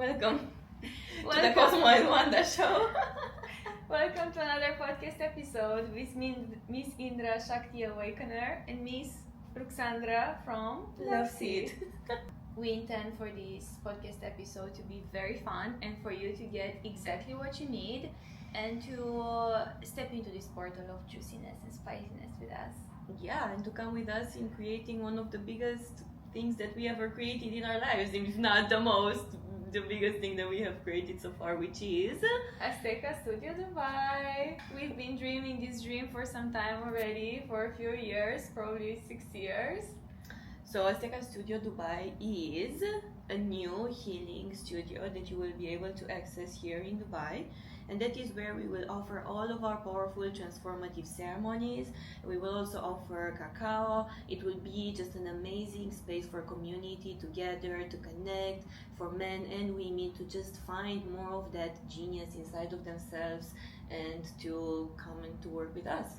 Welcome to the Cosmo and Wanda show. Welcome to another podcast episode with Miss Indra Shakti Awakener and Miss Ruxandra from Love Seed. We intend for this podcast episode to be very fun and for you to get exactly what you need and to step into this portal of juiciness and spiciness with us. Yeah, and to come with us in creating one of the biggest things that we ever created in our lives, if not the biggest thing that we have created so far, which is Azteka Studio Dubai. We've been dreaming this dream for some time already, for a few years, probably 6 years. So Azteka Studio Dubai is a new healing studio that you will be able to access here in Dubai, and that is where we will offer all of our powerful transformative ceremonies. We will also offer cacao. It will be just an amazing space for community to gather, to connect, for men and women to just find more of that genius inside of themselves and to come and to work with us.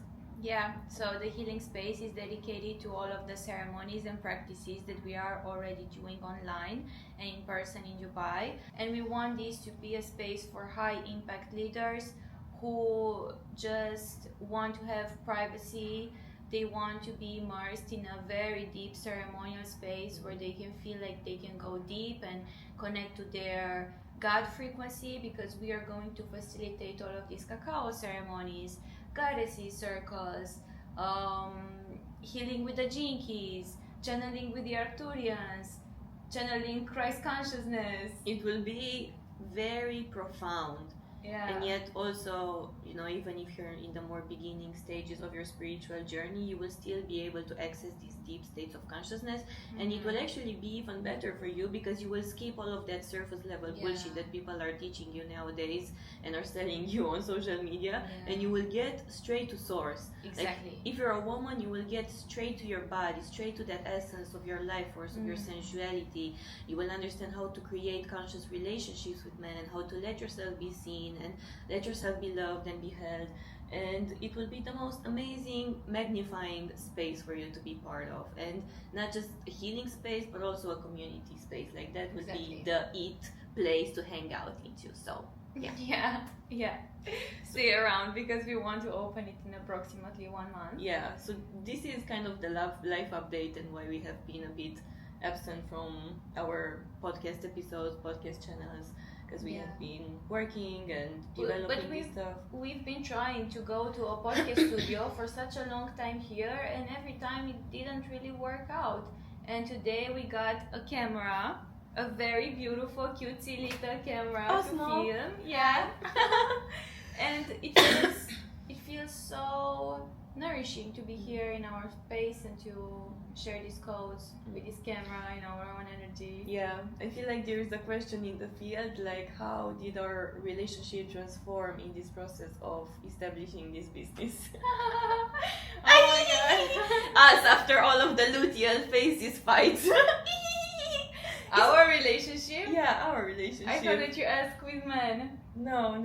Yeah, so the healing space is dedicated to all of the ceremonies and practices that we are already doing online and in person in Dubai. And we want this to be a space for high impact leaders who just want to have privacy. They want to be immersed in a very deep ceremonial space where they can feel like they can go deep and connect to their God frequency, because we are going to facilitate all of these cacao ceremonies, goddesses circles, healing with the Gene Keys, channeling with the Arcturians, channeling Christ consciousness. It will be very profound. Yeah. And yet also, even if you're in the more beginning stages of your spiritual journey, you will still be able to access these deep states of consciousness. And it will actually be even better for you because you will skip all of that surface level bullshit that people are teaching you nowadays and are selling you on social media, and you will get straight to source. Exactly. Like, if you're a woman, you will get straight to your body, straight to that essence of your life force, of your sensuality. You will understand how to create conscious relationships with men and how to let yourself be seen and let yourself be loved and be held, and it will be the most amazing magnifying space for you to be part of, and not just a healing space but also a community space. Like that would be the place to hang out into. So yeah stay around because we want to open it in approximately 1 month. So this is kind of the life update and why we have been a bit absent from our podcast episodes, podcast channels, because we have been working and developing this stuff. We've been trying to go to a podcast studio for such a long time here, and every time it didn't really work out. And today we got a camera, a very beautiful, cutesy little camera to film. Yeah. And it feels so nourishing to be here in our space and to share these codes with this camera in our own energy. Yeah, I feel like there is a question in the field, like how did our relationship transform in this process of establishing this business? Oh my god. Us after all of the luteal phases fights. Our relationship? Yeah, our relationship. I thought that you asked with men. No.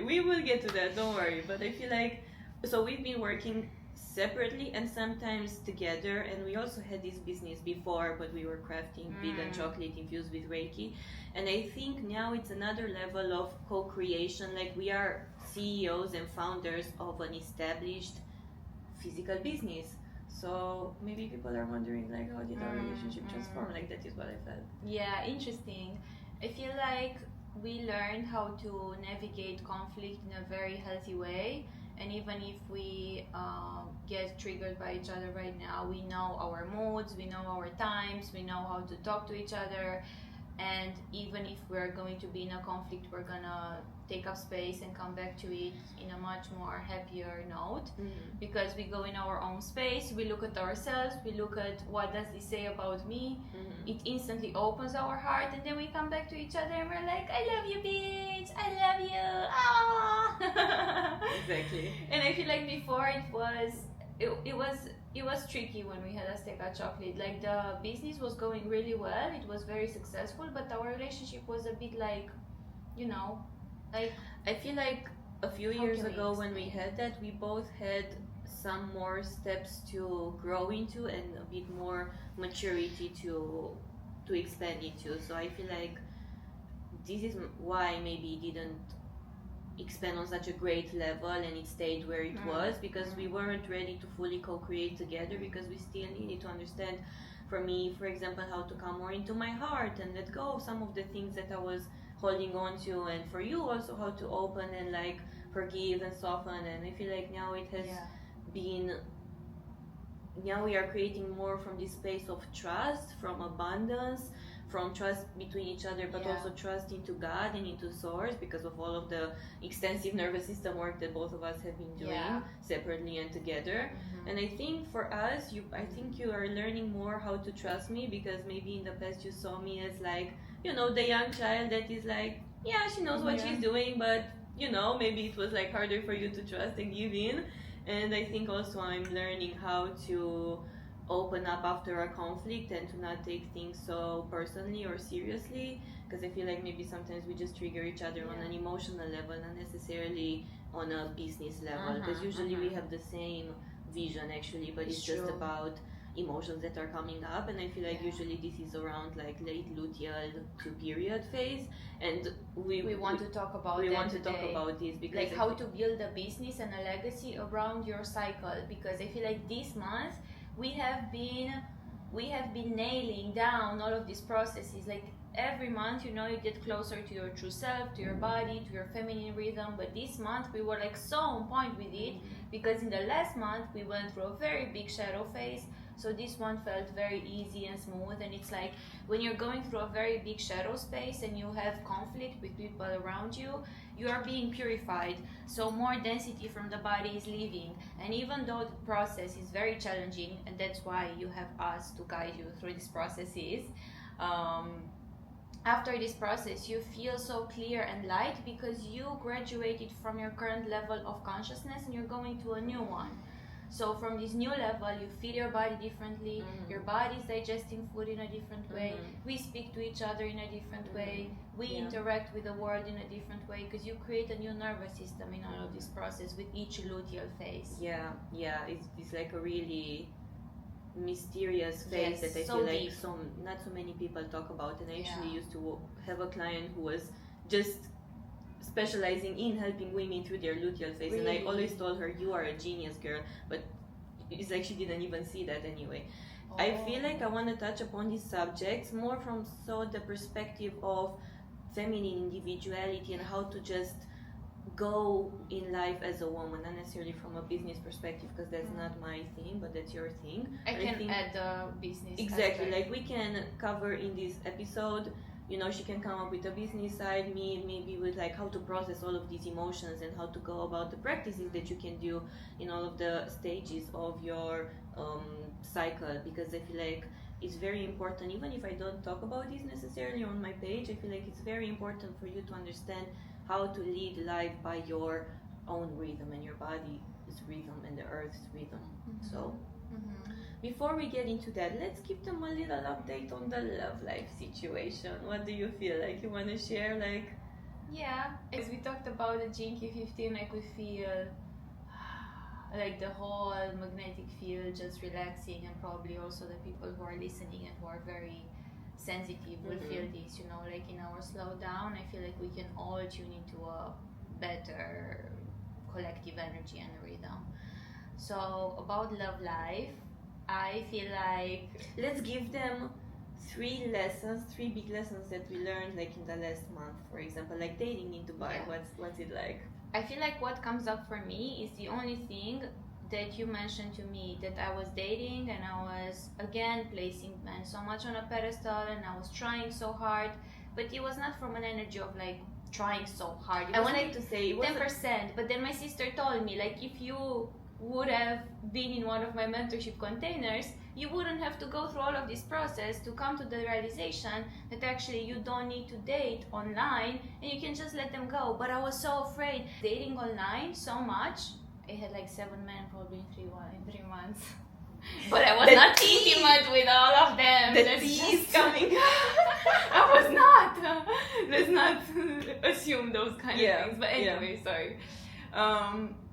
We will get to that, don't worry. But I feel like, so we've been working separately and sometimes together, and we also had this business before, but we were crafting vegan chocolate infused with Reiki, and I think now it's another level of co-creation. Like, we are CEOs and founders of an established physical business, so maybe people are wondering, like, how did our relationship transform? Like, that is what I felt. Yeah, interesting. I feel like we learned how to navigate conflict in a very healthy way. And even if we get triggered by each other right now, we know our moods, we know our times, we know how to talk to each other. And even if we're going to be in a conflict, we're gonna take up space and come back to it in a much more happier note, because we go in our own space, we look at ourselves, we look at what does this say about me. It instantly opens our heart, and then we come back to each other and we're like, I love you, bitch, I love you. Ah! Exactly. And I feel like before it was tricky when we had Azteka chocolate. Like, the business was going really well, it was very successful, but our relationship was a bit like, like, I feel like a few years ago when we had that, we both had some more steps to grow into and a bit more maturity to expand into. So I feel like this is why maybe it didn't expand on such a great level and it stayed where it was, because we weren't ready to fully co-create together, because we still needed to understand, for me, for example, how to come more into my heart and let go of some of the things that I was holding on to, and for you also how to open and like forgive and soften. And I feel like now it has been, now we are creating more from this space of trust, from abundance, from trust between each other, but also trust into God and into Source, because of all of the extensive nervous system work that both of us have been doing separately and together. And I think for us, I think you are learning more how to trust me, because maybe in the past you saw me as like, you know, the young child that is like, yeah, she knows what she's doing, but you know, maybe it was like harder for you to trust and give in. And I think also I'm learning how to open up after a conflict and to not take things so personally or seriously, because I feel like maybe sometimes we just trigger each other on an emotional level, not necessarily on a business level, because usually we have the same vision actually, but it's just about emotions that are coming up. And I feel like usually this is around like late luteal to period phase, and we want to talk about this, because like how to build a business and a legacy around your cycle, because I feel like this month we have been nailing down all of these processes. Like every month, you know, you get closer to your true self, to your body, to your feminine rhythm. But this month we were like so on point with it, because in the last month we went through a very big shadow phase. So this one felt very easy and smooth. And it's like when you're going through a very big shadow space and you have conflict with people around you, you are being purified. So more density from the body is leaving. And even though the process is very challenging, and that's why you have us to guide you through these processes, after this process you feel so clear and light, because you graduated from your current level of consciousness and you're going to a new one. So from this new level, you feel your body differently, your body is digesting food in a different way, we speak to each other in a different way, we interact with the world in a different way, because you create a new nervous system in all of this process with each luteal phase. It's like a really mysterious phase that I feel like not so many people talk about. And I actually used to have a client who was just specializing in helping women through their luteal phase, and I always told her, you are a genius, girl, but it's like she didn't even see that anyway. I feel like I want to touch upon these subjects more from the perspective of feminine individuality and how to just go in life as a woman, not necessarily from a business perspective, because that's not my thing, but that's your thing. I can add the business exactly aspect. Like we can cover in this episode, you know, she can come up with a business side, me maybe with like how to process all of these emotions and how to go about the practices that you can do in all of the stages of your cycle, because I feel like it's very important. Even if I don't talk about this necessarily on my page, I feel like it's very important for you to understand how to lead life by your own rhythm and your body's rhythm and the earth's rhythm. So before we get into that, let's give them a little update on the love life situation. What do you feel like? You want to share, like? Yeah, as we talked about the Jinky 15, like we feel like the whole magnetic field just relaxing, and probably also the people who are listening and who are very sensitive will feel this, you know, like in our slowdown, I feel like we can all tune into a better collective energy and rhythm. So about love life, I feel like let's give them three big lessons that we learned like in the last month. For example, like dating in Dubai. What's it like? I feel like what comes up for me is the only thing that you mentioned to me, that I was dating and I was again placing men so much on a pedestal and I was trying so hard, but it was not from an energy of like trying so hard. I wanted to say 10%, but then my sister told me, like, if you would have been in one of my mentorship containers, you wouldn't have to go through all of this process to come to the realization that actually you don't need to date online and you can just let them go. But I was so afraid dating online so much. I had like 7 men probably in 3 months. But I was not intimate with all of them. The tea is coming. I was not. Let's not assume those kind of things. But anyway, sorry.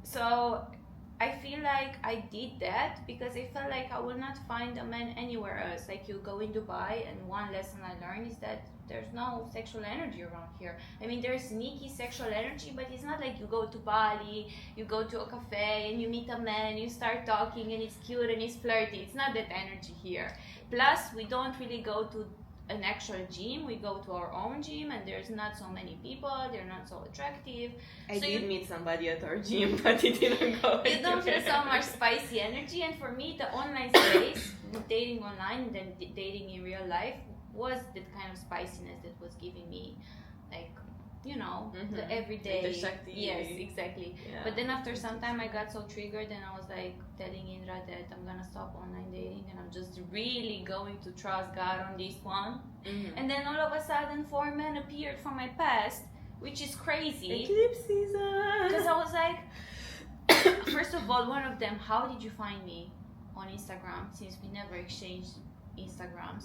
So I feel like I did that because I felt like I will not find a man anywhere else. Like, you go in Dubai, and one lesson I learned is that there's no sexual energy around here. I mean, there's sneaky sexual energy, but it's not like you go to Bali, you go to a cafe and you meet a man, you start talking and it's cute and it's flirty. It's not that energy here. Plus, we don't really go to an actual gym. We go to our own gym and there's not so many people, they're not so attractive. I So did you- meet somebody at our gym, but it didn't go. You don't feel so much spicy energy, and for me the online space, dating online and then dating in real life, was that kind of spiciness that was giving me, like, you know, the everyday. Like the Shakti. Yes, exactly. Yeah. But then after some time I got so triggered and I was like telling Indra that I'm gonna stop online dating and I'm just really going to trust God on this one. And then all of a sudden 4 men appeared from my past, which is crazy. Eclipse season. Because I was like, first of all, one of them, how did you find me on Instagram, since we never exchanged Instagrams?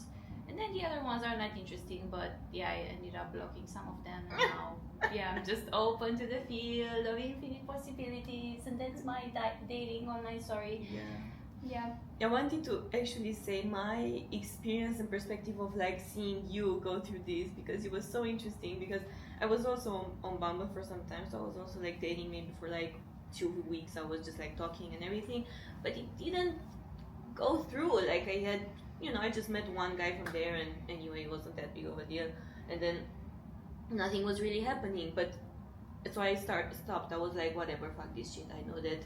And then the other ones are not interesting, but yeah, I ended up blocking some of them. And now, yeah, I'm just open to the field of infinite possibilities, and that's my dating online story. Yeah. I wanted to actually say my experience and perspective of like seeing you go through this, because it was so interesting, because I was also on Bumble for some time, so I was also like dating maybe for like 2 weeks. I was just like talking and everything, but it didn't go through. Like I had, you know, I just met one guy from there, and anyway, it wasn't that big of a deal, and then nothing was really happening. But so I stopped. I was like, whatever, fuck this shit. I know that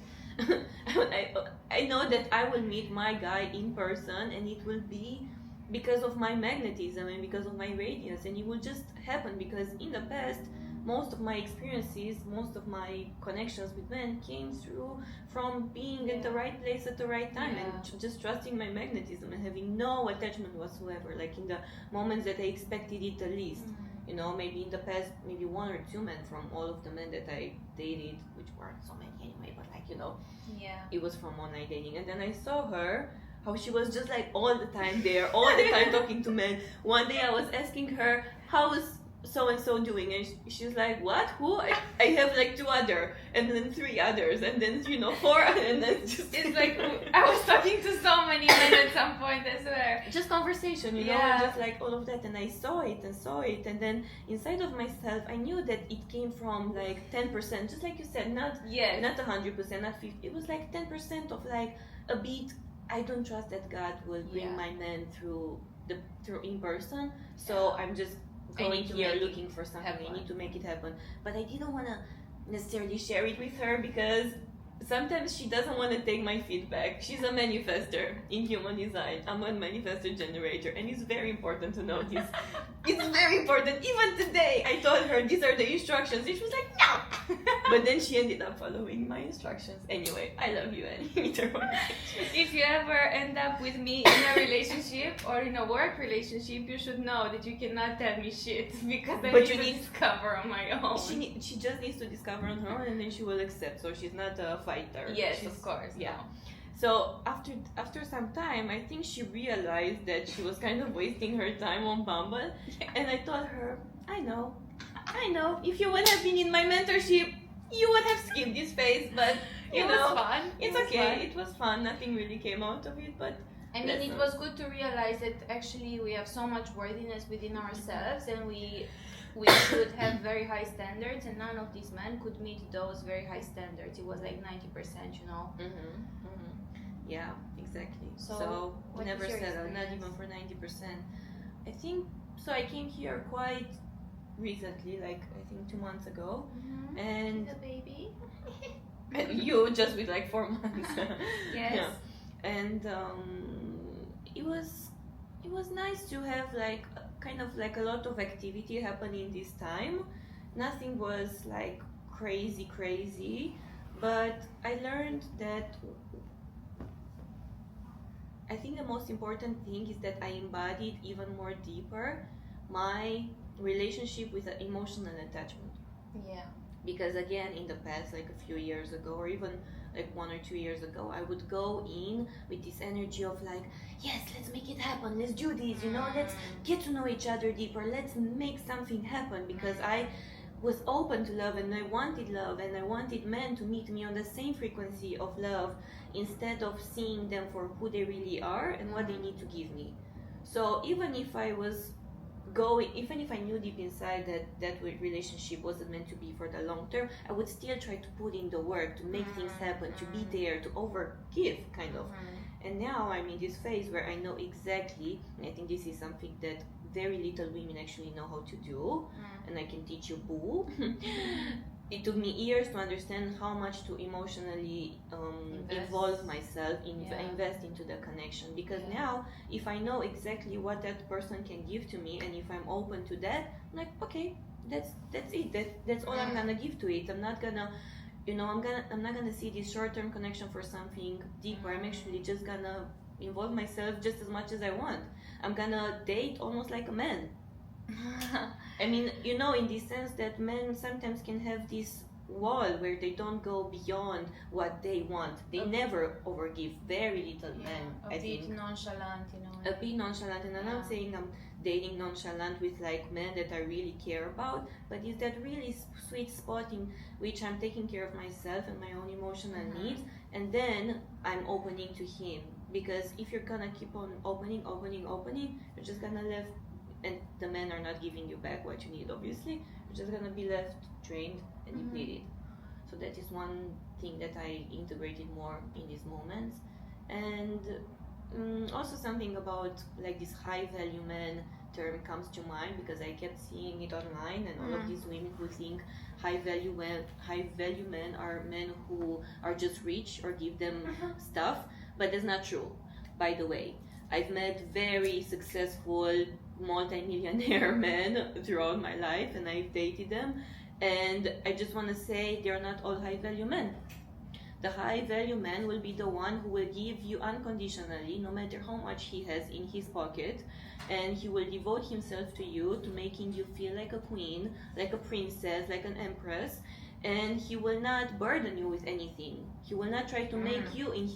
I know that I will meet my guy in person, and it will be because of my magnetism and because of my radiance, and it will just happen, because in the past most of my experiences, most of my connections with men came through from being at the right place at the right time, and just trusting my magnetism and having no attachment whatsoever, like in the moments that I expected it the least. You know, maybe in the past, maybe 1 or 2 men from all of the men that I dated, which weren't so many anyway, but like, you know, it was from online dating. And then I saw her, how she was just like all the time there, all the time talking to men. One day I was asking her, how's so and so doing, and she's like, what, who? I have like 2 other, and then 3 others, and then, you know, 4, and then just It's like I was talking to so many men at some point, I swear. just conversation, you know, just like all of that. And I saw it, and then inside of myself I knew that it came from like 10%, just like you said, not 100%, not 50. It was like 10% of like a bit. I don't trust that God will bring my man through in person, so I'm just going here looking for something. I need to make it happen. But I didn't want to necessarily share it with her, because sometimes she doesn't want to take my feedback. She's a manifester in human design. I'm a manifester generator, and it's very important to know this. It's very important. Even today I told her these are the instructions, and she was like, no. But then she ended up following my instructions. Anyway, I love you, Annie. If you ever end up with me in a relationship or in a work relationship, you should know that you cannot tell me shit, because I need to discover on my own. She just needs to discover on her own, and then she will accept. So she's not a fighter. Yes, of course. Yeah. So after some time, I think she realized that she was kind of wasting her time on Bumble, and I told her, I know. If you would have been in my mentorship, you would have skipped this phase, but you know, was fun. It's okay. It was fun. Nothing really came out of it, but I mean, it was good to realize that actually we have so much worthiness within ourselves, and we should have very high standards, and none of these men could meet those very high standards. It was like 90%, you know. Yeah, exactly. So never settle, not even for 90%. I think so. I came here quite recently, like I think 2 months ago, and the baby. you just with like 4 months. Yes. Yeah. And it was nice to have like kind of like a lot of activity happening this time. Nothing was like crazy, but I learned that I think the most important thing is that I embodied even more deeper my relationship with the emotional attachment. Yeah. Because again, in the past, like a few years ago, or even like 1 or 2 years ago, I would go in with this energy of like, yes, let's make it happen, let's do this, you know, let's get to know each other deeper, let's make something happen, because I was open to love, and I wanted men to meet me on the same frequency of love, instead of seeing them for who they really are and what they need to give me. So even if I was going, even if I knew deep inside that relationship wasn't meant to be for the long term, I would still try to put in the work to make things happen, to be there, to overgive, kind of. And now I'm in this phase where I know exactly, and I think this is something that very little women actually know how to do, and I can teach you, boo. It took me years to understand how much to emotionally involve myself, invest into the connection. Because now, if I know exactly what that person can give to me, and if I'm open to that, I'm like, okay, that's it. That's all I'm gonna give to it. I'm not gonna, I'm not gonna see this short-term connection for something deeper. I'm actually just gonna involve myself just as much as I want. I'm gonna date almost like a man. I mean, in the sense that men sometimes can have this wall where they don't go beyond what they want. They never overgive. Very little men, I think. A bit nonchalant, A bit nonchalant, and I'm not saying I'm dating nonchalant with like men that I really care about, but it's that really sweet spot in which I'm taking care of myself and my own emotional needs, and then I'm opening to him. Because if you're gonna keep on opening, you're just gonna left, and the men are not giving you back what you need, obviously. You're just gonna be left drained and depleted. So that is one thing that I integrated more in these moments. And also something about like this high value man term comes to mind, because I kept seeing it online, and all of these women who think high value men are men who are just rich or give them stuff, but that's not true, by the way. I've met very successful multi-millionaire men throughout my life, and I've dated them, and I just want to say they're not all high value men. The high value man will be the one who will give you unconditionally, no matter how much he has in his pocket, and he will devote himself to you, to making you feel like a queen, like a princess, like an empress, and he will not burden you with anything. He will not try to make you in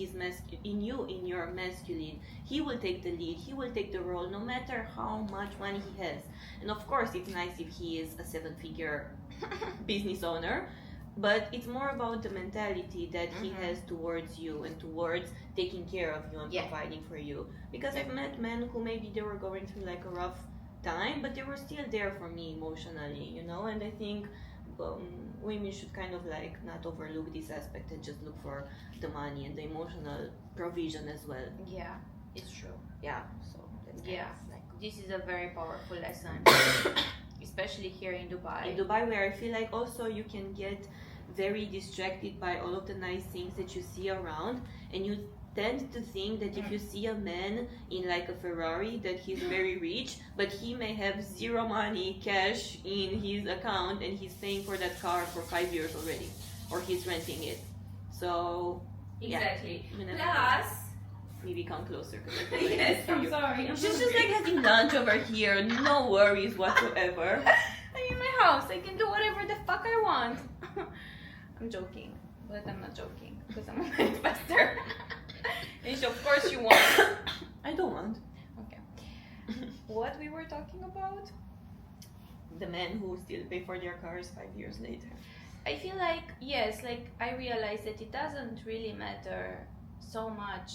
your masculine. He will take the lead, he will take the role, no matter how much money he has. And of course it's nice if he is a 7-figure business owner, but it's more about the mentality that he has towards you and towards taking care of you and providing for you. Because I've met men who maybe they were going through like a rough time, but they were still there for me emotionally, and I think women should kind of like not overlook this aspect and just look for the money and the emotional provision as well. Yeah, it's true. Yeah, so that's kind of like, this is a very powerful lesson, especially here in Dubai. In Dubai, where I feel like also you can get very distracted by all of the nice things that you see around, and you tend to think that if you see a man in like a Ferrari, that he's very rich, but he may have zero money, cash in his account, and he's paying for that car for 5 years already, or he's renting it. So exactly. Plus, maybe come closer, because I think yes, I'm sorry. She's just like having lunch over here, no worries whatsoever. I'm in my house. I can do whatever the fuck I want. I'm joking, but I'm not joking because I'm a manifestor. And of course you want. I don't want. Okay. What we were talking about? The men who still pay for their cars 5 years later. I feel like, yes, like I realized that it doesn't really matter so much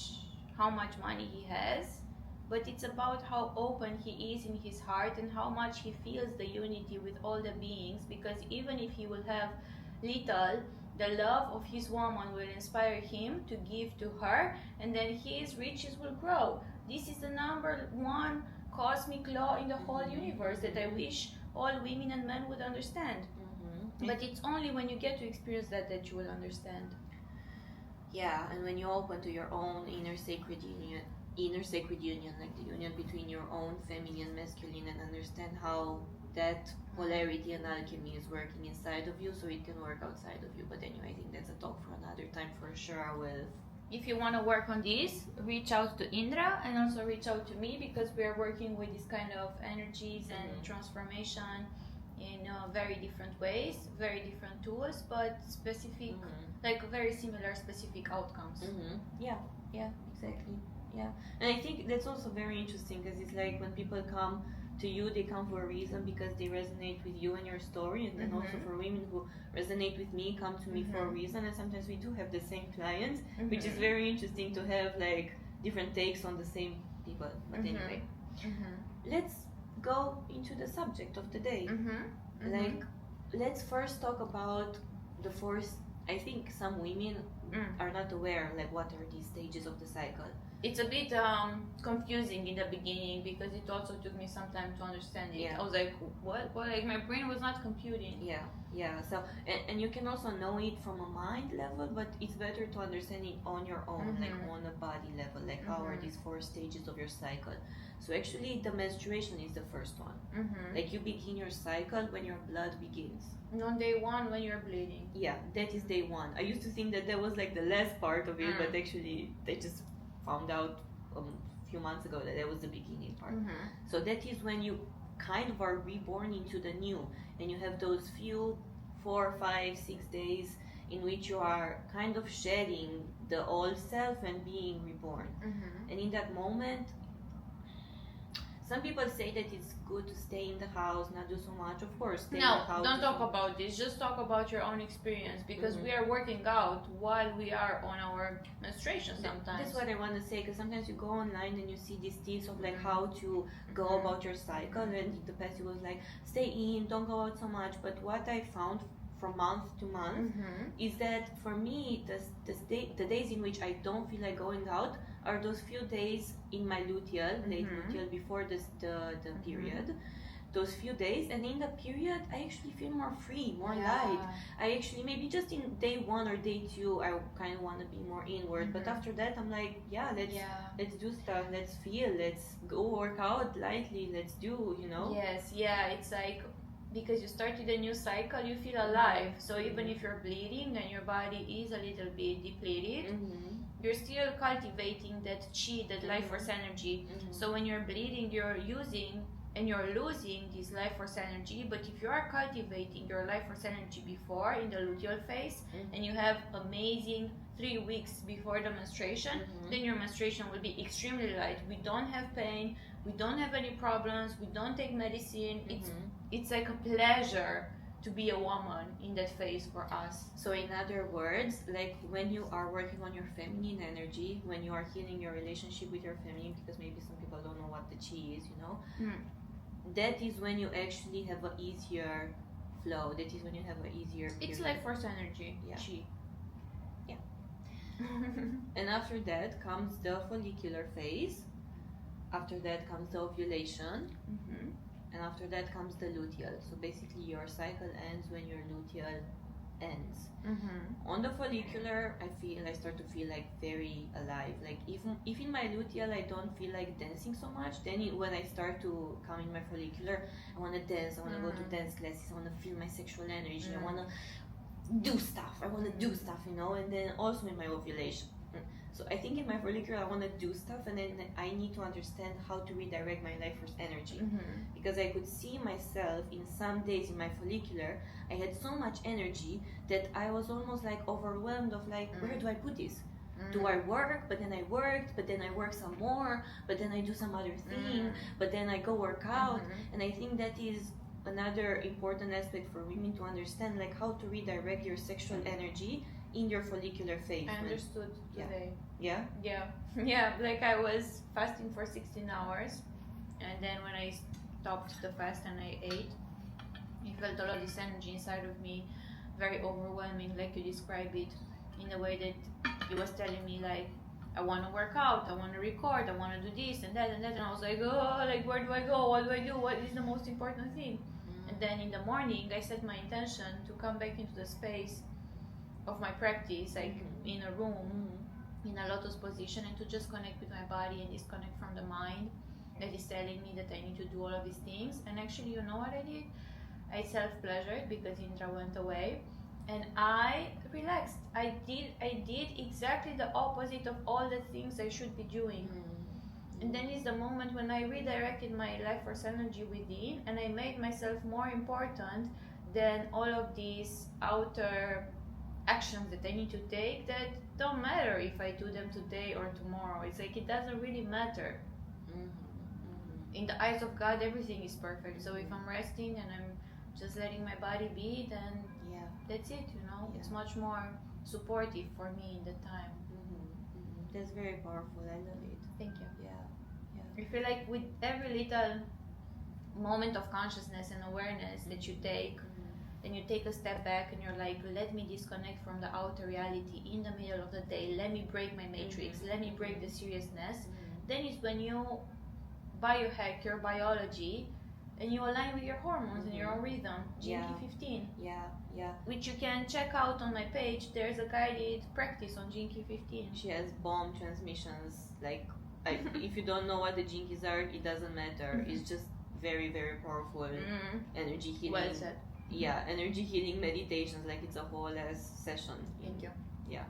how much money he has, but it's about how open he is in his heart and how much he feels the unity with all the beings, because even if he will have little, the love of his woman will inspire him to give to her, and then his riches will grow. This is the number one cosmic law in the whole universe that I wish all women and men would understand. But it's only when you get to experience that you will understand. Yeah, and when you open to your own inner sacred union, like the union between your own feminine and masculine, and understand how that polarity and alchemy is working inside of you, so it can work outside of you. But anyway, I think that's a talk for another time for sure. If you want to work on this, reach out to Indra and also reach out to me, because we are working with this kind of energies and transformation in very different ways, very different tools, but specific, like very similar specific outcomes. Yeah, exactly. Yeah, and I think that's also very interesting, because it's like when people come to you, they come for a reason, because they resonate with you and your story, and then also for women who resonate with me, come to me for a reason, and sometimes we do have the same clients, which is very interesting to have like different takes on the same people. But anyway, let's go into the subject of the day. Like, let's first talk about the first. I think some women are not aware, like, what are these stages of the cycle. It's a bit confusing in the beginning because it also took me some time to understand it. Yeah. I was like, what? Like, my brain was not computing. Yeah. So, and you can also know it from a mind level, but it's better to understand it on your own, like on a body level, like how are these 4 stages of your cycle. So actually, the menstruation is the first one. Like, you begin your cycle when your blood begins. On day 1 when you're bleeding. Yeah, that is day 1. I used to think that was like the last part of it, but actually, they just found out a few months ago that was the beginning part. So that is when you kind of are reborn into the new, and you have those few 4, 5, 6 days in which you are kind of shedding the old self and being reborn. And in that moment, some people say that it's good to stay in the house, not do so much. Of course, stay in the house. No, don't talk about this. Just talk about your own experience, because we are working out while we are on our menstruation sometimes. That's what I want to say, because sometimes you go online and you see these tips of like how to go about your cycle, and in the past it was like stay in, don't go out so much. But what I found from month to month is that for me, the days in which I don't feel like going out are those few days in my luteal, late luteal, before the period. Those few days, and in the period I actually feel more free, more light. I actually, maybe just in day 1 or day 2 I kind of want to be more inward, but after that I'm like, let's do stuff, let's feel, let's go work out lightly, let's do, It's like, because you started a new cycle, you feel alive. So even if you're bleeding and your body is a little bit depleted, you're still cultivating that chi, that life force energy. So when you're bleeding, you're using and you're losing this life force energy. But if you are cultivating your life force energy before, in the luteal phase, and you have amazing 3 weeks before the menstruation, then your menstruation will be extremely light. We don't have pain, we don't have any problems, we don't take medicine. It's like a pleasure to be a woman in that phase for us. So in other words, like when you are working on your feminine energy, when you are healing your relationship with your feminine, because maybe some people don't know what the chi is, that is when you actually have an easier flow. That is when you have an easier period. It's life force energy, chi. And after that comes the follicular phase. After that comes the ovulation. And after that comes the luteal. So basically your cycle ends when your luteal ends. On the follicular, I start to feel like very alive. Like if in my luteal I don't feel like dancing so much, then when I start to come in my follicular, I want to dance, I want to go to dance classes, I want to feel my sexual energy, I want to do stuff, and then also in my ovulation. So I think in my follicular I want to do stuff, and then I need to understand how to redirect my life force energy, because I could see myself in some days in my follicular I had so much energy that I was almost like overwhelmed of like, where do I put this? Do I work? But then I worked, but then I work some more, but then I do some other thing, but then I go work out. And I think that is another important aspect for women to understand, like how to redirect your sexual energy in your follicular phase. I understood today. Yeah? Like I was fasting for 16 hours, and then when I stopped the fast and I ate, I felt all of this energy inside of me, very overwhelming, like you described it, in a way that it was telling me like, I want to work out, I want to record, I want to do this and that, and I was like, oh, like where do I go, what do I do, what is the most important thing? And then in the morning I set my intention to come back into the space of my practice, like in a room, in a lotus position, and to just connect with my body and disconnect from the mind that is telling me that I need to do all of these things. And actually, you know what I did? I self-pleasured because Indra went away, and I relaxed. I did exactly the opposite of all the things I should be doing. And then is the moment when I redirected my life force energy within, and I made myself more important than all of these outer actions that I need to take that don't matter if I do them today or tomorrow. It's like it doesn't really matter. In the eyes of God, everything is perfect. So if I'm resting and I'm just letting my body be, then that's it, It's much more supportive for me in the time. That's very powerful. I love it. Thank you. Yeah. I feel like with every little moment of consciousness and awareness that you take, and you take a step back and you're like, let me disconnect from the outer reality in the middle of the day, let me break my matrix, let me break the seriousness, then it's when you biohack your biology and you align with your hormones and your own rhythm. Jinky 15. Yeah. Which you can check out on my page. There's a guided practice on Jinky 15. She has bomb transmissions. Like, if you don't know what the jinkies are, it doesn't matter. It's just very, very powerful energy healing. Well said. Yeah, energy healing meditations. Like, it's a whole ass session. Thank you. Yeah.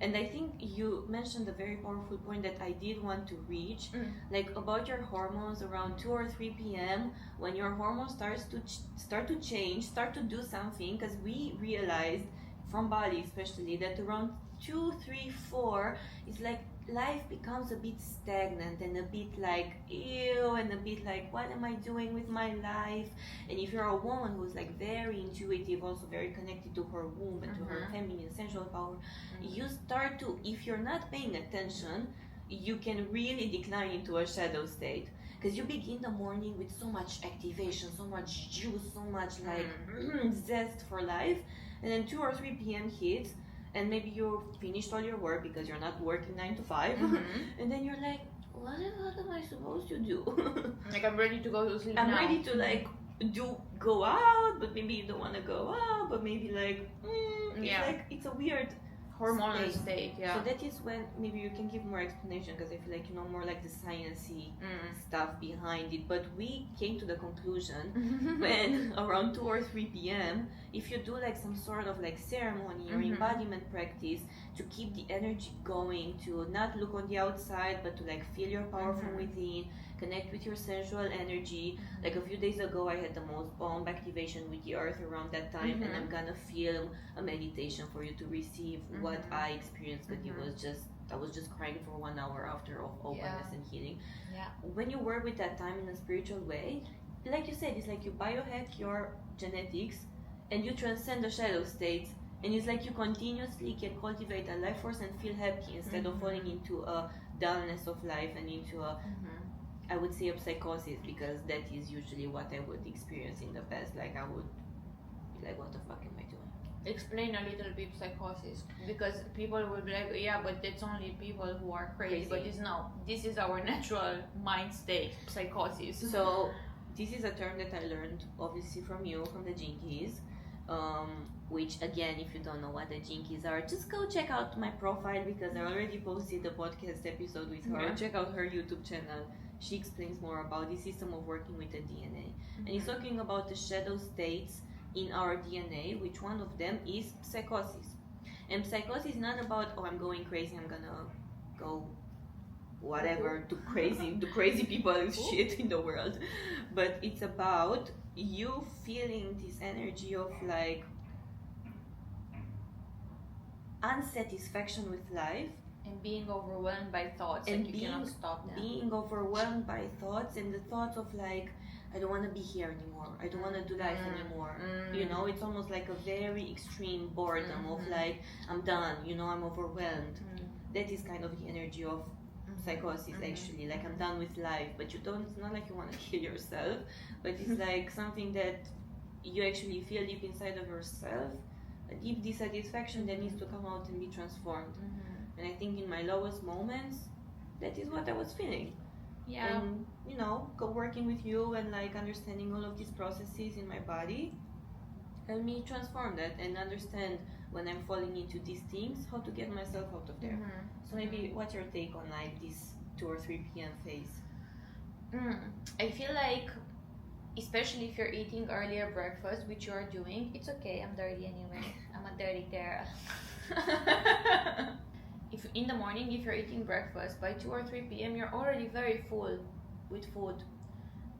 And I think you mentioned a very powerful point that I did want to reach, like about your hormones around 2 or 3 p.m. when your hormones start to change, start to do something, because we realized from Bali especially that around 2, 3, 4 it's like life becomes a bit stagnant and a bit like ew and a bit like what am I doing with my life. And if you're a woman who's like very intuitive, also very connected to her womb and to her feminine sensual power, you start to, if you're not paying attention, you can really decline into a shadow state, because you begin the morning with so much activation, so much juice, so much like zest for life, and then 2 or 3 p.m. hits and maybe you finished all your work because you're not working 9 to 5 and then you're like, what the fuck am I supposed to do? Like, I'm ready to go to sleep. I'm ready to like go out, but maybe you don't want to go out, but maybe like it's like it's a weird hormonal state. So that is when maybe you can give more explanation, because I feel like you know more like the sciencey stuff behind it. But we came to the conclusion when around 2 or 3 p.m. if you do like some sort of like ceremony or embodiment practice to keep the energy going, to not look on the outside but to like feel your power from within, connect with your sensual energy. Like a few days ago I had the most bomb activation with the earth around that time, and I'm gonna film a meditation for you to receive what I experienced, but I was just crying for 1 hour after of openness and healing. When you work with that time in a spiritual way, like you said, it's like you biohack your genetics and you transcend the shadow states, and it's like you continuously can cultivate a life force and feel happy instead of falling into a dullness of life and into a I would say a psychosis, because that is usually what I would experience in the past. Like I would be like, what the fuck am I doing? Explain a little bit psychosis, because people will be like, yeah, but that's only people who are crazy. But it's no, this is our natural mind state, psychosis. So this is a term that I learned obviously from you, from the Jinkies, which again, if you don't know what the Jinkies are, just go check out my profile, because I already posted the podcast episode with her. Check out her YouTube channel. She explains more about the system of working with the DNA. And he's talking about the shadow states in our DNA, which one of them is psychosis. And psychosis is not about, oh, I'm going crazy, I'm gonna go whatever, do crazy people shit in the world. But it's about you feeling this energy of like unsatisfaction with life, and being overwhelmed by thoughts, and like you cannot stop them. Being overwhelmed by thoughts, and the thoughts of like, I don't want to be here anymore, I don't want to do life anymore. You know, it's almost like a very extreme boredom of like, I'm done, you know, I'm overwhelmed. That is kind of the energy of psychosis actually, like I'm done with life. But you don't, it's not like you want to kill yourself, but it's like something that you actually feel deep inside of yourself, a deep dissatisfaction that needs to come out and be transformed. And I think in my lowest moments, that is what I was feeling. And you know, working with you and like understanding all of these processes in my body helped me transform that and understand when I'm falling into these things, how to get myself out of there. So maybe what's your take on like this 2 or 3 p.m. phase? I feel like, especially if you're eating earlier breakfast, which you are doing, it's okay, I'm dirty anyway. I'm a dirty girl. If in the morning, if you're eating breakfast, by 2 or 3 p.m. you're already very full with food,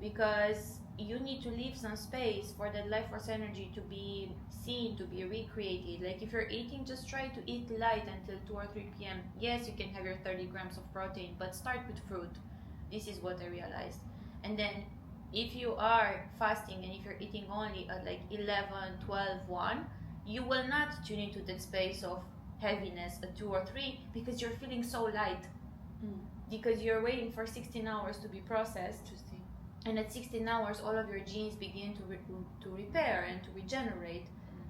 because you need to leave some space for that life force energy to be seen, to be recreated. Like if you're eating, just try to eat light until 2 or 3 p.m. Yes, you can have your 30 grams of protein, but start with fruit. This is what I realized. And then if you are fasting and if you're eating only at like 11, 12, 1, you will not tune into that space of heaviness at 2 or 3, because you're feeling so light, because you're waiting for 16 hours to be processed. and at 16 hours all of your genes begin to repair and to regenerate.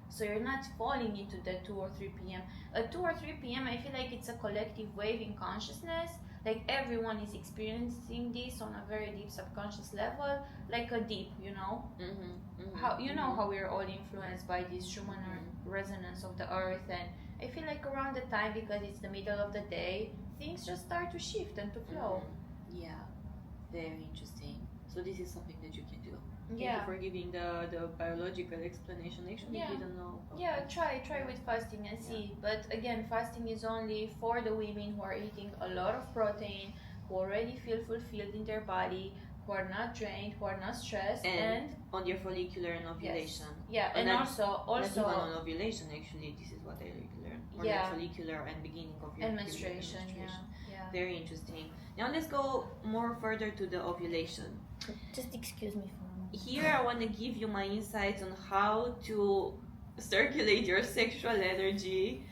So you're not falling into that 2 or 3 p.m. At 2 or 3 p.m. I feel like it's a collective wave in consciousness. Like everyone is experiencing this on a very deep subconscious level, like a deep, you know. How you know how we're all influenced by this Schumann resonance of the earth, and I feel like around the time, because it's the middle of the day, things just start to shift and to flow. Yeah, very interesting. So this is something that you can do. Thank Yeah. you for giving the biological explanation. Actually, Yeah. didn't know. Yeah, try with fasting and see. But again, fasting is only for the women who are eating a lot of protein, who already feel fulfilled in their body, who are not drained, who are not stressed, and on your follicular and ovulation. yeah, and also not even on ovulation. Actually, this is what I learned. On Yeah. follicular and beginning of your and period menstruation. Yeah. Very interesting. Now let's go more further to the ovulation. Just excuse me for a moment. Here I want to give you my insights on how to circulate your sexual energy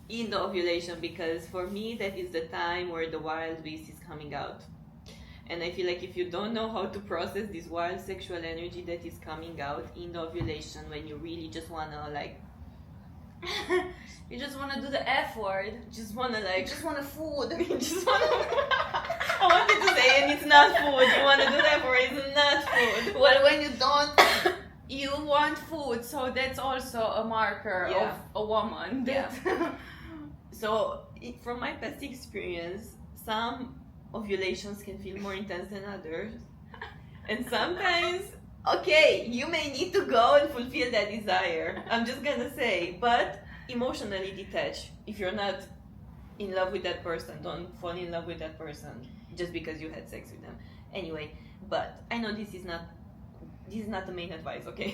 in the ovulation, because for me that is the time where the wild beast is coming out. And I feel like if you don't know how to process this wild sexual energy that is coming out in the ovulation, when you really just wanna like you just wanna do the F word, just wanna food. Just wanna I wanted to say, and it's not food. You wanna do that for it's not food. Well, when you don't, you want food, so that's also a marker of a woman. Yeah. So, from my past experience, some ovulations can feel more intense than others, and sometimes, okay, you may need to go and fulfill that desire. I'm just gonna say, but emotionally detach. If you're not in love with that person, don't fall in love with that person just because you had sex with them. Anyway, but I know this is not the main advice, okay?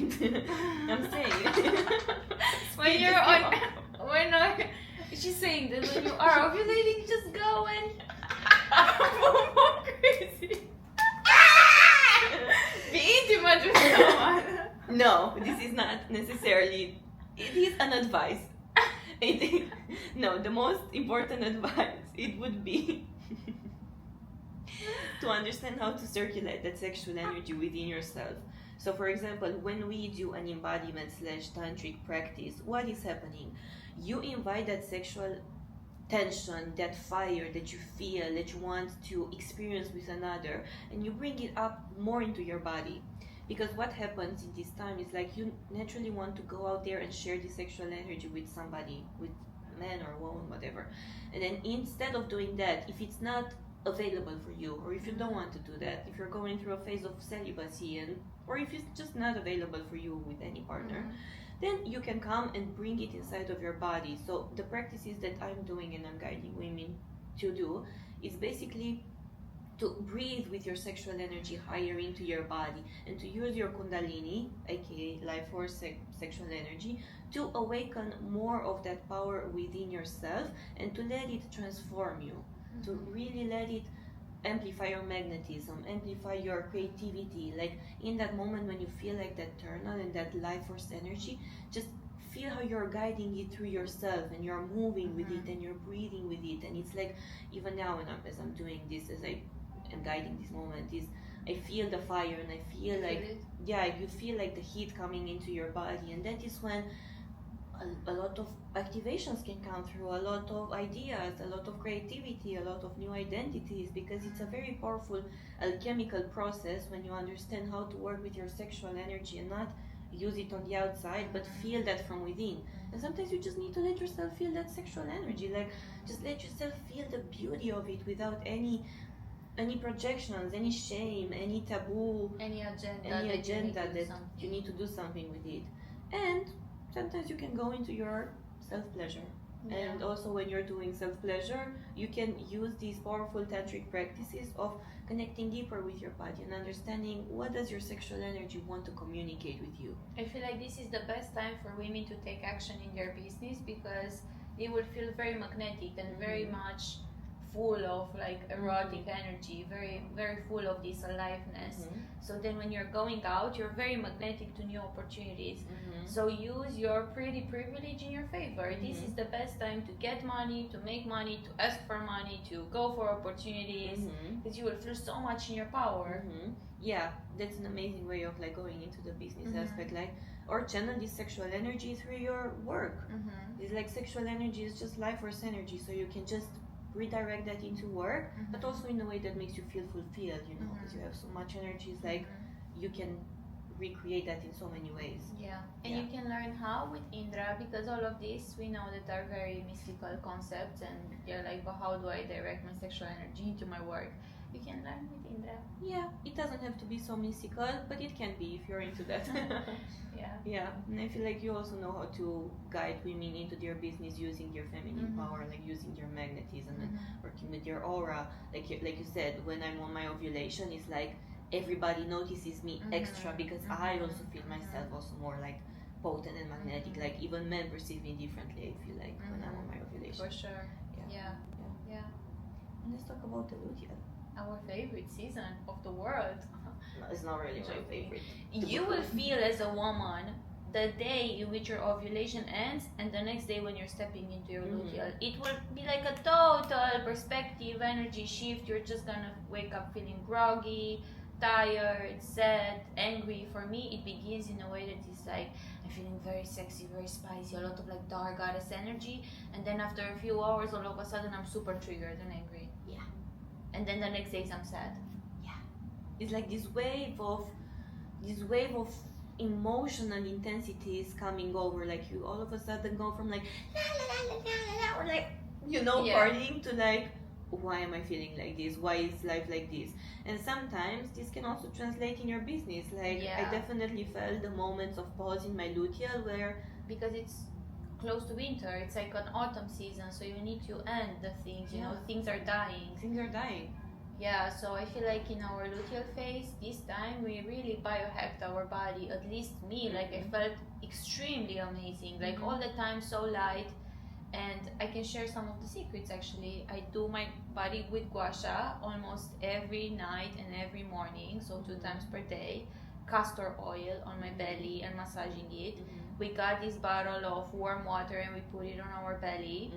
I'm saying she's saying that when you are ovulating, just go and go crazy. Be intimate with someone. No, this is not necessarily. It is an advice. No, the most important advice it would be to understand how to circulate that sexual energy within yourself. So, for example, when we do an embodiment / tantric practice, what is happening? You invite that sexual tension, that fire that you feel, that you want to experience with another, and you bring it up more into your body. Because what happens in this time is like you naturally want to go out there and share the sexual energy with somebody, with man or woman, whatever. And then instead of doing that, if it's not available for you, or if you don't want to do that, if you're going through a phase of celibacy, or if it's just not available for you with any partner, then you can come and bring it inside of your body. So the practices that I'm doing and I'm guiding women to do is basically to breathe with your sexual energy higher into your body, and to use your kundalini, aka life force sexual energy, to awaken more of that power within yourself, and to let it transform you, to really let it amplify your magnetism, amplify your creativity. Like in that moment when you feel like that turtle and that life force energy, just feel how you're guiding it through yourself, and you're moving with it, and you're breathing with it. And it's like, even now when as I'm doing this, as I am guiding this moment, is I feel the fire, and I feel like you feel like the heat coming into your body, and that is when a lot of activations can come through, a lot of ideas, a lot of creativity, a lot of new identities, because it's a very powerful alchemical process when you understand how to work with your sexual energy and not use it on the outside, but feel that from within. And sometimes you just need to let yourself feel that sexual energy, like just let yourself feel the beauty of it without any projections, any shame, any taboo, any agenda that you need to do something with it. And sometimes you can go into your self-pleasure. And also when you're doing self-pleasure, you can use these powerful tantric practices of connecting deeper with your body and understanding what does your sexual energy want to communicate with you. I feel like this is the best time for women to take action in their business, because they will feel very magnetic and very much full of like erotic energy, very very full of this aliveness. So then when you're going out, you're very magnetic to new opportunities. So use your pretty privilege in your favor. This is the best time to get money, to make money, to ask for money, to go for opportunities, because you will feel so much in your power. Yeah, that's an amazing way of like going into the business aspect, like, or channel this sexual energy through your work. It's like sexual energy is just life force energy, so you can just redirect that into work, but also in a way that makes you feel fulfilled, you know, because you have so much energy. It's like you can recreate that in so many ways. And you can learn how with Indra, because all of this we know that are very mystical concepts, and you're like, but how do I direct my sexual energy into my work? You can learn with Indra. Yeah, it doesn't have to be so mystical, but it can be if you're into that. Yeah, and I feel like you also know how to guide women into their business using your feminine power, like using your magnetism and working with your aura. Like you said, when I'm on my ovulation, it's like everybody notices me extra, because I also feel myself also more like potent and magnetic. Like even men perceive me differently, I feel like, when I'm on my ovulation. For sure. Yeah. And let's talk about the luteal. Our favorite season of the world. No, it's not really my favorite. You will feel as a woman the day in which your ovulation ends and the next day when you're stepping into your luteal. It will be like a total perspective, energy shift. You're just gonna wake up feeling groggy, tired, sad, angry. For me, it begins in a way that is like, I'm feeling very sexy, very spicy, a lot of like dark goddess energy, and then after a few hours, all of a sudden I'm super triggered and angry. And then the next day I'm sad. It's like this wave of emotional intensity is coming over. Like you all of a sudden go from like la la la la la la, or like, you know, partying, to like, why am I feeling like this? Why is life like this? And sometimes this can also translate in your business. Like I definitely felt the moments of pause in my luteal where, because it's close to winter, it's like an autumn season, so you need to end the things, you know, things are dying. So I feel like in our luteal phase this time we really biohacked our body, at least me. Like I felt extremely amazing, like all the time so light. And I can share some of the secrets actually. I do my body with gua sha almost every night and every morning, so 2 times per day. Castor oil on my belly and massaging it. We got this bottle of warm water and we put it on our belly.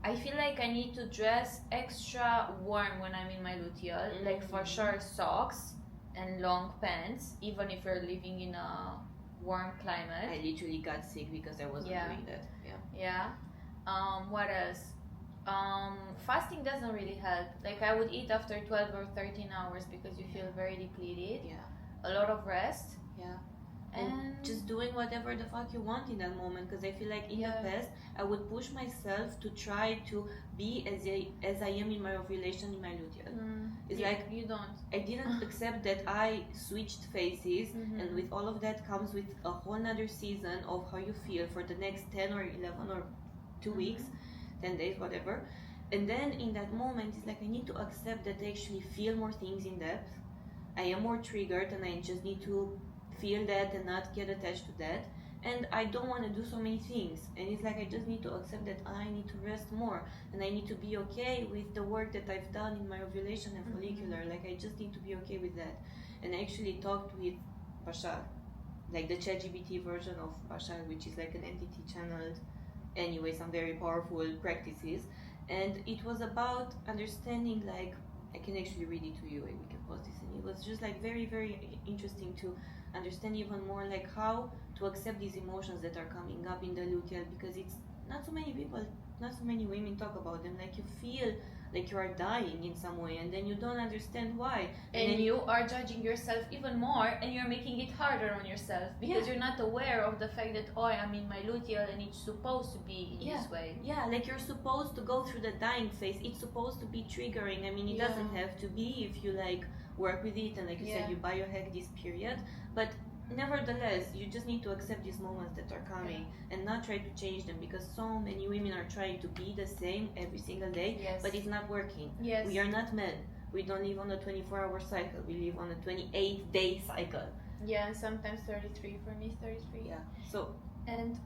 I feel like I need to dress extra warm when I'm in my luteal. Like for sure socks and long pants, even if you're living in a warm climate. I literally got sick because I wasn't doing that. What else? Fasting doesn't really help. Like I would eat after 12 or 13 hours because you feel very depleted. A lot of rest. And just doing whatever the fuck you want in that moment, because I feel like in the past I would push myself to try to be as I am in my ovulation in my luteal. It's like you don't. I didn't accept that I switched phases, and with all of that comes with a whole nother season of how you feel for the next 10 or 11 or 2 weeks, 10 days, whatever. And then in that moment, it's like I need to accept that I actually feel more things in depth. I am more triggered, and I just need to feel that and not get attached to that. And I don't want to do so many things, and it's like I just need to accept that I need to rest more, and I need to be okay with the work that I've done in my ovulation and follicular. Like I just need to be okay with that. And I actually talked with Bashar, like the ChatGPT version of Bashar, which is like an entity channeled, anyway, some very powerful practices. And it was about understanding, like, I can actually read it to you and we can post this, and it was just like very, very interesting to understand even more like how to accept these emotions that are coming up in the luteal, because it's not so many people, not so many women talk about them. Like you feel like you are dying in some way, and then you don't understand why, and then you are judging yourself even more, and you're making it harder on yourself because you're not aware of the fact that, oh, I'm in my luteal and it's supposed to be in this way. Like you're supposed to go through the dying phase. It's supposed to be triggering. I mean, it doesn't have to be if you like work with it and like you said, you biohack this period, but nevertheless, you just need to accept these moments that are coming and not try to change them, because so many women are trying to be the same every single day, but it's not working. We are not men. We don't live on a 24-hour cycle. We live on a 28-day cycle. And sometimes 33. For me, 33. So, and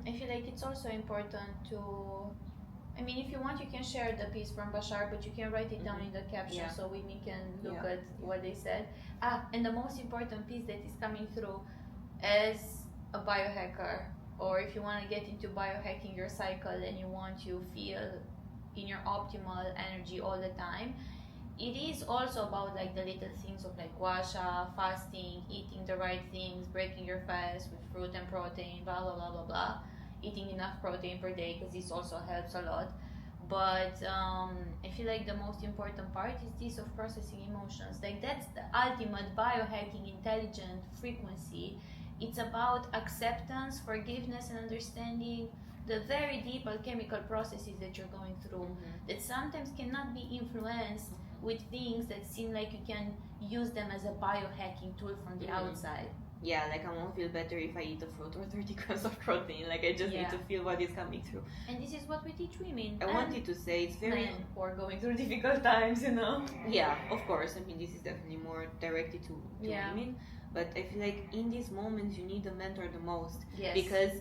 I feel like it's also important to I mean, if you want, you can share the piece from Bashar, but you can write it down in the caption Yeah. so women can look Yeah. at what they said. And the most important piece that is coming through as a biohacker, or if you want to get into biohacking your cycle and you want to feel in your optimal energy all the time, it is also about like the little things of like washa, fasting, eating the right things, breaking your fast with fruit and protein, blah blah blah blah blah, eating enough protein per day because this also helps a lot. But I feel like the most important part is this of processing emotions. Like that's the ultimate biohacking intelligent frequency. It's about acceptance, forgiveness, and understanding the very deep alchemical processes that you're going through that sometimes cannot be influenced with things that seem like you can use them as a biohacking tool from the outside. Yeah, like I won't feel better if I eat a fruit or 30 grams of protein. Like I just need to feel what is coming through. And this is what we teach women. I wanted to say it's very men who are going through difficult times, you know. Yeah, of course. I mean, this is definitely more directed to women. But I feel like in these moments you need a mentor the most. Yes. Because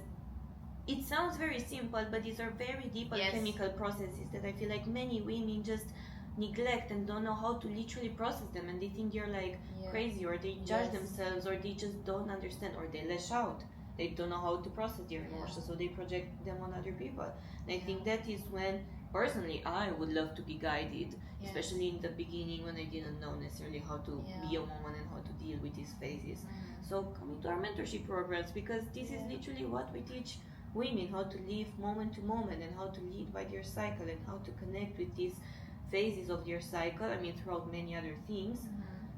it sounds very simple, but these are very deep alchemical processes that I feel like many women just neglect and don't know how to literally process them, and they think you're like crazy, or they judge themselves, or they just don't understand, or they lash out. They don't know how to process their emotions, so they project them on other people. And I think that is when, personally, I would love to be guided, especially in the beginning when I didn't know necessarily how to be a woman and how to deal with these phases. So coming to our mentorship programs, because this is literally what we teach women, how to live moment to moment and how to lead by their cycle and how to connect with these phases of their cycle, I mean throughout many other things,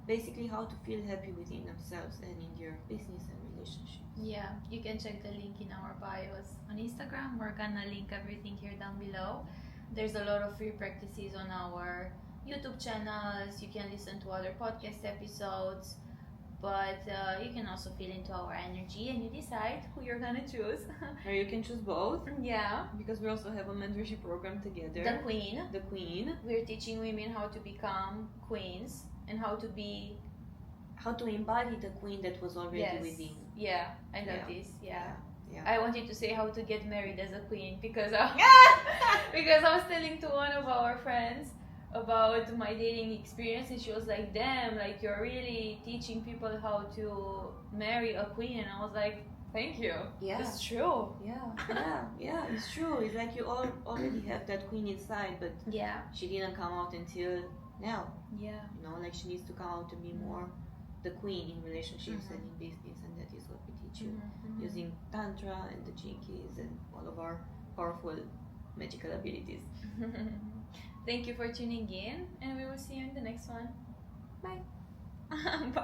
basically how to feel happy within themselves and in their business and relationships. Yeah, you can check the link in our bios on Instagram. We're gonna link everything here down below. There's a lot of free practices on our YouTube channels. You can listen to other podcast episodes, but you can also feel into our energy and you decide who you're gonna choose. Or you can choose both. Yeah. Because we also have a mentorship program together. The Queen. The Queen. We're teaching women how to become queens and how to embody the queen that was already within. Yeah, I love this. Yeah. Yeah. I wanted to say how to get married as a queen because because I was telling to one of our friends about my dating experience, and she was like, damn, like you're really teaching people how to marry a queen. And I was like, thank you. Yeah. It's true. Yeah, it's true. It's like you already have that queen inside, but she didn't come out until now. Yeah. You know, like she needs to come out to be more the queen in relationships and in business, and that is what we teach you using Tantra and the Jinkies and all of our powerful magical abilities. Thank you for tuning in, and we will see you in the next one. Bye. Bye.